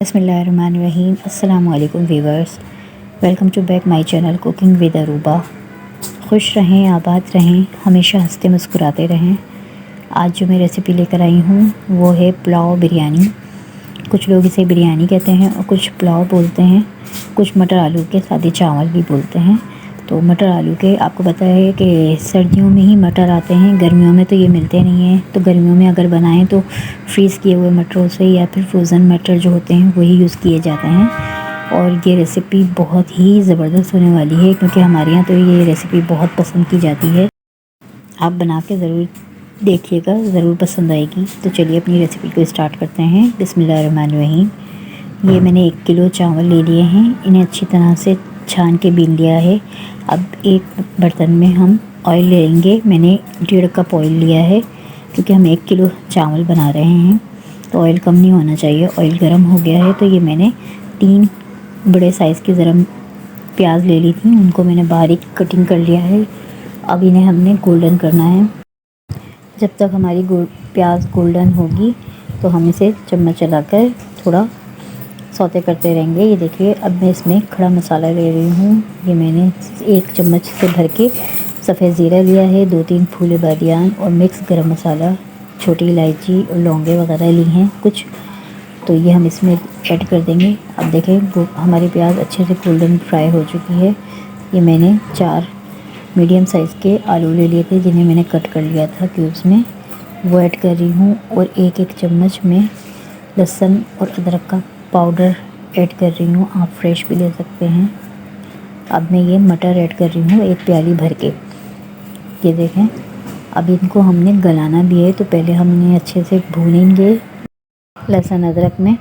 बिस्मिल्लाहिर्रहमानिर्रहीम। अस्सलामु अलैकुम viewers, welcome to back my channel cooking with Aruba. खुश रहें, आबाद रहें, हमेशा हंसते मुस्कुराते रहें। आज जो मैं रेसिपी लेकर आई हूँ वो है पुलाव बिरयानी। कुछ लोग इसे बिरयानी कहते हैं और कुछ पुलाव बोलते हैं, कुछ मटर आलू के सादे चावल भी बोलते हैं। तो मटर आलू के आपको पता है कि सर्दियों में ही मटर आते हैं, गर्मियों में तो ये मिलते नहीं हैं। तो गर्मियों में अगर बनाएं तो फ्रीज़ किए हुए मटरों से या फिर फ्रोज़न मटर जो होते हैं वही यूज़ किए जाते हैं। और ये रेसिपी बहुत ही ज़बरदस्त होने वाली है क्योंकि हमारे यहाँ तो ये रेसिपी बहुत पसंद की जाती है। आप बना के ज़रूर देखिएगा, ज़रूर पसंद आएगी। तो चलिए अपनी रेसिपी को स्टार्ट करते हैं। बिस्मिल्लाहिर्रहमानिर्रहीम। ये मैंने 1 किलो चावल ले लिए हैं, इन्हें अच्छी तरह से छान के बीन लिया है। अब एक बर्तन में हम ऑयल लेंगे। मैंने 1.5 कप ऑयल लिया है क्योंकि हम 1 किलो चावल बना रहे हैं तो ऑयल कम नहीं होना चाहिए। ऑयल गर्म हो गया है तो ये मैंने 3 बड़े साइज़ की ज़रा प्याज ले ली थी, उनको मैंने बारीक कटिंग कर लिया है। अब इन्हें हमने गोल्डन करना है। जब तक हमारी प्याज गोल्डन होगी तो हम इसे चम्मच चलाकर थोड़ा सौते करते रहेंगे। ये देखिए, अब मैं इसमें खड़ा मसाला ले रही हूँ। ये मैंने 1 चम्मच से भर के सफ़ेद ज़ीरा लिया है, 2-3 फूले बादियान और मिक्स गरम मसाला, छोटी इलायची और लौंगे वगैरह ली हैं कुछ। तो ये हम इसमें ऐड कर देंगे। अब देखें हमारी प्याज अच्छे से गोल्डन फ्राई हो चुकी है। ये मैंने 4 मीडियम साइज़ के आलू ले लिए थे जिन्हें मैंने कट कर लिया था क्यूब्स में, वो ऐड कर रही हूँ। और 1-1 चम्मच में लहसुन और अदरक का पाउडर ऐड कर रही हूँ, आप फ्रेश भी ले सकते हैं। अब मैं ये मटर ऐड कर रही हूँ 1 प्याली भर के। ये देखें, अब इनको हमने गलाना भी है तो पहले हम इन्हें अच्छे से भूनेंगे लहसुन अदरक में।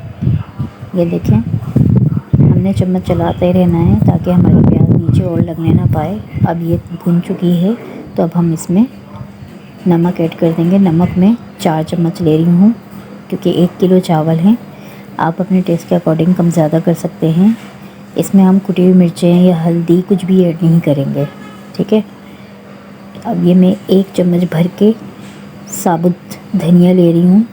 ये देखें, हमने चम्मच चलाते ही रहना है ताकि हमारी प्याज नीचे और लगने ना पाए। अब ये भून चुकी है तो अब हम इसमें नमक ऐड कर देंगे। नमक मैं 4 चम्मच ले रही हूँ क्योंकि 1 किलो चावल हैं। आप अपने टेस्ट के अकॉर्डिंग कम ज़्यादा कर सकते हैं। इसमें हम कुटी हुई मिर्चें या हल्दी कुछ भी ऐड नहीं करेंगे, ठीक है। अब ये मैं 1 चम्मच भर के साबुत धनिया ले रही हूँ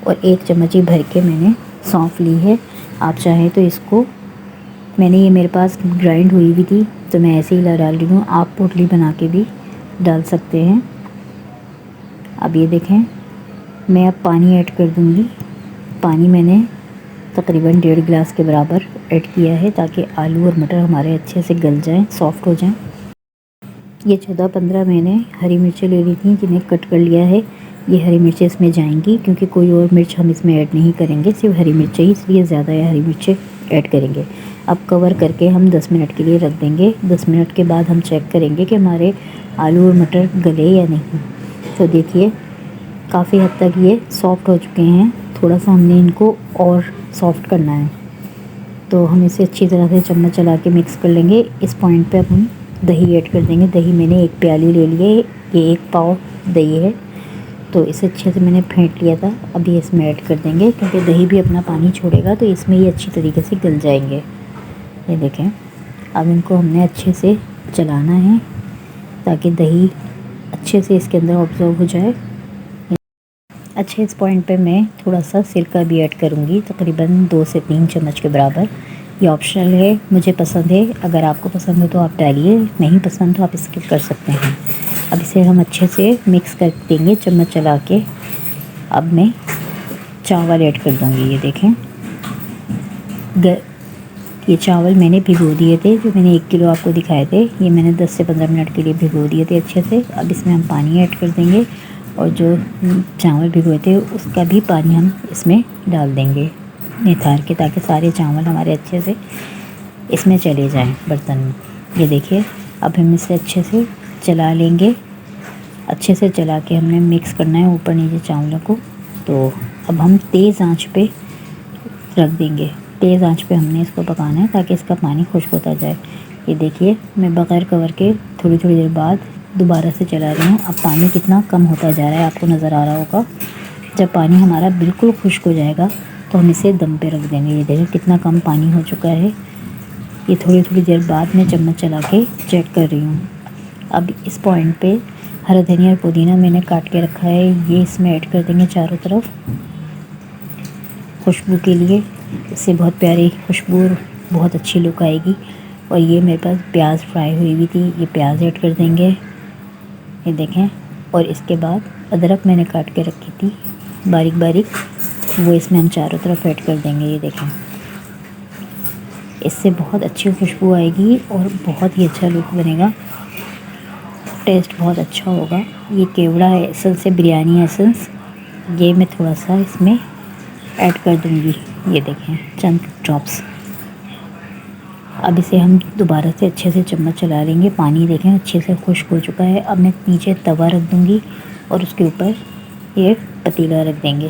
और 1 चम्मच ही भर के मैंने सौंफ ली है। आप चाहें तो इसको, मैंने ये मेरे पास ग्राइंड हुई भी थी तो मैं ऐसे ही डाल रही हूँ, आप पोटली बना के भी डाल सकते हैं। अब ये देखें, मैं अब पानी ऐड कर दूँगी। पानी मैंने तकरीबन 1.5 गिलास के बराबर ऐड किया है ताकि आलू और मटर हमारे अच्छे से गल जाएं, सॉफ़्ट हो जाएं। ये 14-15 मैंने हरी मिर्चें ले ली थी जिन्हें कट कर लिया है। ये हरी मिर्चें इसमें जाएंगी क्योंकि कोई और मिर्च हम इसमें ऐड नहीं करेंगे, सिर्फ हरी मिर्चें ही, इसलिए ज़्यादा हरी मिर्चें ऐड करेंगे। अब कवर करके हम 10 मिनट के लिए रख देंगे। 10 मिनट के बाद हम चेक करेंगे कि हमारे आलू और मटर गले या नहीं। तो देखिए, काफ़ी हद तक ये सॉफ़्ट हो चुके हैं। थोड़ा सा हमने इनको और सॉफ़्ट करना है तो हम इसे अच्छी तरह से चम्मच चला के मिक्स कर लेंगे। इस पॉइंट पे अब हम दही ऐड कर देंगे। दही मैंने 1 प्याली ले लिए, ये 1 पाव दही है तो इसे अच्छे से मैंने फेंट लिया था। अब ये इसमें ऐड कर देंगे क्योंकि दही भी अपना पानी छोड़ेगा तो इसमें ये अच्छी तरीके से गल जाएंगे। ये देखें, अब इनको हमने अच्छे से चलाना है ताकि दही अच्छे से इसके अंदर ऑब्जर्व हो जाए। अच्छा, इस पॉइंट पे मैं थोड़ा सा सिरका भी ऐड करूँगी, तकरीबन 2 से 3 चम्मच के बराबर। ये ऑप्शनल है, मुझे पसंद है, अगर आपको पसंद हो तो आप डालिए, नहीं पसंद तो आप स्किप कर सकते हैं। अब इसे हम अच्छे से मिक्स कर देंगे चम्मच चला के। अब मैं चावल ऐड कर दूँगी। ये देखें, ये चावल मैंने भिगो दिए थे, जो मैंने 1 किलो आपको दिखाए थे, ये मैंने 10 से 15 मिनट के लिए भिगो दिए थे अच्छे से। अब इसमें हम पानी ऐड कर देंगे और जो चावल भिगोए थे उसका भी पानी हम इसमें डाल देंगे निथार के, ताकि सारे चावल हमारे अच्छे से इसमें चले जाएं बर्तन में। ये देखिए, अब हम इसे अच्छे से चला लेंगे। अच्छे से चला के हमने मिक्स करना है ऊपर नीचे चावलों को। तो अब हम तेज़ आंच पे रख देंगे। तेज़ आंच पे हमने इसको पकाना है ताकि इसका पानी खुश्क होता जाए। ये देखिए, मैं बगैर कवर के थोड़ी थोड़ी देर बाद दोबारा से चला रही हूँ। अब पानी कितना कम होता जा रहा है आपको नज़र आ रहा होगा। जब पानी हमारा बिल्कुल खुश्क हो जाएगा तो हम इसे दम पे रख देंगे। ये देखिए कितना कम पानी हो चुका है। ये थोड़ी थोड़ी देर बाद मैं चम्मच चला के चेक कर रही हूँ। अब इस पॉइंट पे हरा धनिया और पुदीना मैंने काट के रखा है, ये इसमें ऐड कर देंगे चारों तरफ खुशबू के लिए। इससे बहुत प्यारी खुशबू, बहुत अच्छी लुक आएगी। और ये मेरे पास प्याज फ्राई हुई हुई थी, ये प्याज ऐड कर देंगे, ये देखें। और इसके बाद अदरक मैंने काट के रखी थी बारीक बारीक, वो इसमें हम चारों तरफ ऐड कर देंगे, ये देखें। इससे बहुत अच्छी खुशबू आएगी और बहुत ही अच्छा लुक बनेगा, टेस्ट बहुत अच्छा होगा। ये केवड़ा है एसेंस से, बिरयानी एसेंस, ये मैं थोड़ा सा इसमें ऐड कर दूंगी, ये देखें चंद ड्रॉप्स। अब इसे हम दोबारा से अच्छे से चम्मच चला लेंगे। पानी देखें अच्छे से खुश्क हो चुका है। अब मैं नीचे तवा रख दूंगी और उसके ऊपर एक पतीला रख देंगे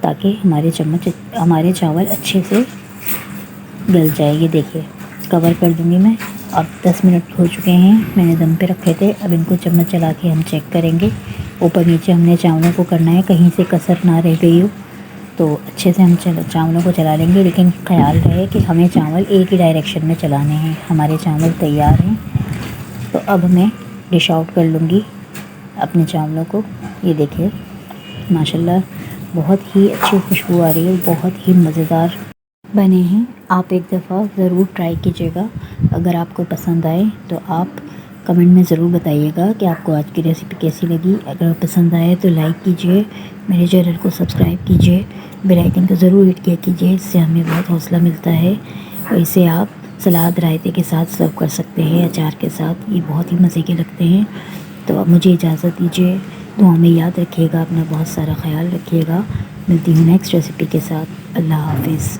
ताकि हमारे चावल अच्छे से गल जाए। ये देखिए कवर कर दूंगी मैं। अब 10 मिनट हो चुके हैं, मैंने दम पे रखे थे। अब इनको चम्मच चला के हम चेक करेंगे। ऊपर नीचे हमने चावलों को करना है, कहीं से कसर ना रह गई हो, तो अच्छे से हम चावलों को चला लेंगे। लेकिन ख्याल रहे कि हमें चावल एक ही डायरेक्शन में चलाने हैं। हमारे चावल तैयार हैं, तो अब मैं डिश आउट कर लूँगी अपने चावलों को। ये देखिए माशाल्लाह बहुत ही अच्छी खुशबू आ रही है, बहुत ही मज़ेदार बने हैं। आप एक दफ़ा ज़रूर ट्राई कीजिएगा। अगर आपको पसंद आए तो आप कमेंट में ज़रूर बताइएगा कि आपको आज की रेसिपी कैसी लगी। अगर पसंद आए तो लाइक कीजिए, मेरे चैनल को सब्सक्राइब कीजिए, बेल आइकन को ज़रूर हिट किया कीजिए, इससे हमें बहुत हौसला मिलता है। और इसे आप सलाद रायते के साथ सर्व कर सकते हैं, अचार के साथ, ये बहुत ही मज़े के लगते हैं। तो अब मुझे इजाज़त दीजिए, दुआ में याद रखिएगा, अपना बहुत सारा ख्याल रखिएगा। मिलती हूँ नेक्स्ट रेसिपी के साथ। अल्लाह हाफिज़।